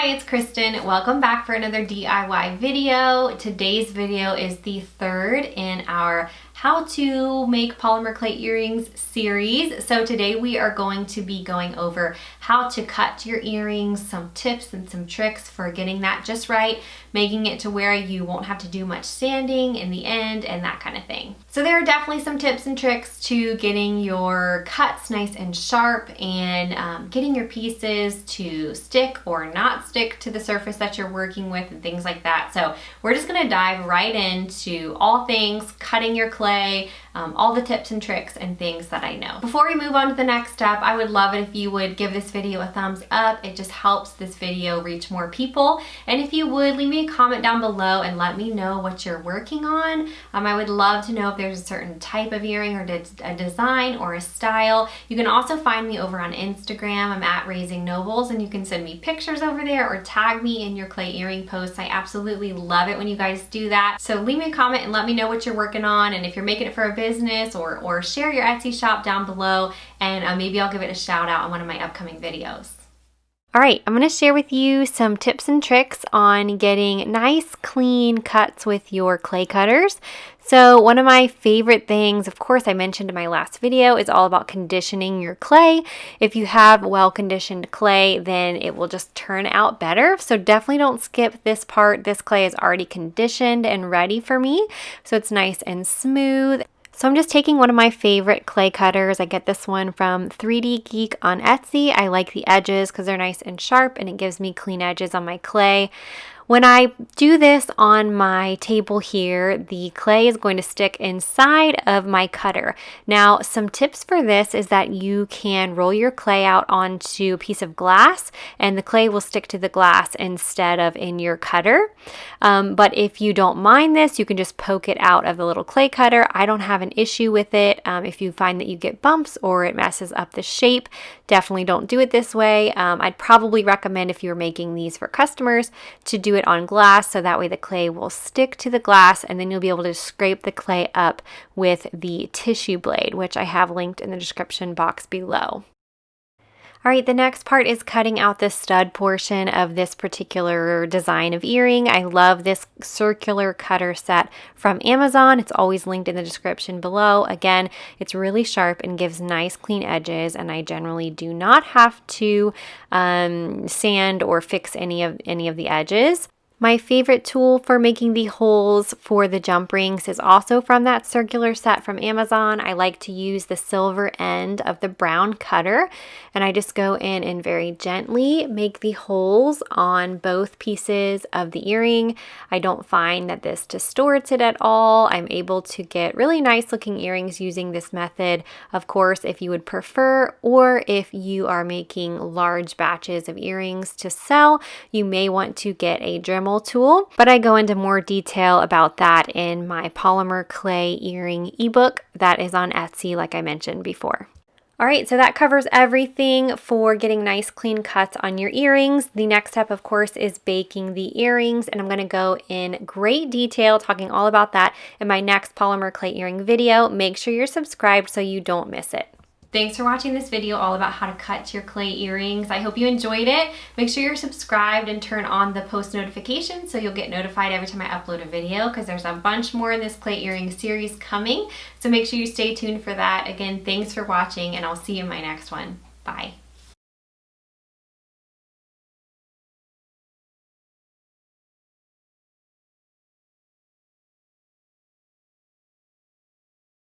Hi, it's Kristen. Welcome back for another DIY video. Today's video is the third in our how to make polymer clay earrings series. So today we are going to be going over how to cut your earrings, some tips and some tricks for getting that just right, making it to where you won't have to do much sanding in the end and that kind of thing. So there are definitely some tips and tricks to getting your cuts nice and sharp and getting your pieces to stick or not stick to the surface that you're working with and things like that. So we're just gonna dive right into all things cutting your clay, all the tips and tricks and things that I know. Before we move on to the next step, I would love it if you would give this video a thumbs up. It just helps this video reach more people. And if you would, leave me a comment down below and let me know what you're working on. I would love to know if there's a certain type of earring or a design or a style. You can also find me over on Instagram. I'm at Raising Nobles, and you can send me pictures over there or tag me in your clay earring posts. I absolutely love it when you guys do that. So leave me a comment and let me know what you're working on, and if you're making it for a business, or share your Etsy shop down below, and maybe I'll give it a shout out on one of my upcoming videos. All right, I'm going to share with you some tips and tricks on getting nice, clean cuts with your clay cutters. So one of my favorite things, of course, I mentioned in my last video, is all about conditioning your clay. If you have well-conditioned clay, then it will just turn out better. So definitely don't skip this part. This clay is already conditioned and ready for me, so it's nice and smooth. So I'm just taking one of my favorite clay cutters. I get this one from 3D Geek on Etsy. I like the edges because they're nice and sharp and it gives me clean edges on my clay. When I do this on my table here, the clay is going to stick inside of my cutter. Now, some tips for this is that you can roll your clay out onto a piece of glass and the clay will stick to the glass instead of in your cutter. But if you don't mind this, you can just poke it out of the little clay cutter. I don't have an issue with it. If you find that you get bumps or it messes up the shape, definitely don't do it this way. I'd probably recommend, if you're making these for customers, to do it on glass, so that way the clay will stick to the glass, and then you'll be able to scrape the clay up with the tissue blade, which I have linked in the description box below. All right, the next part is cutting out the stud portion of this particular design of earring. I love this circular cutter set from Amazon. It's always linked in the description below. Again, it's really sharp and gives nice clean edges, and I generally do not have to sand or fix any of the edges. My favorite tool for making the holes for the jump rings is also from that circular set from Amazon. I like to use the silver end of the brown cutter, and I just go in and very gently make the holes on both pieces of the earring. I don't find that this distorts it at all. I'm able to get really nice looking earrings using this method. Of course, if you would prefer, or if you are making large batches of earrings to sell, you may want to get a Dremel tool, but I go into more detail about that in my polymer clay earring ebook that is on Etsy, like I mentioned before. All right, so that covers everything for getting nice clean cuts on your earrings. The next step, of course, is baking the earrings, and I'm going to go in great detail talking all about that in my next polymer clay earring video. Make sure you're subscribed so you don't miss it. Thanks for watching this video all about how to cut your clay earrings. I hope you enjoyed it. Make sure you're subscribed and turn on the post notifications so you'll get notified every time I upload a video, because there's a bunch more in this clay earring series coming. So make sure you stay tuned for that. Again, thanks for watching, and I'll see you in my next one. Bye.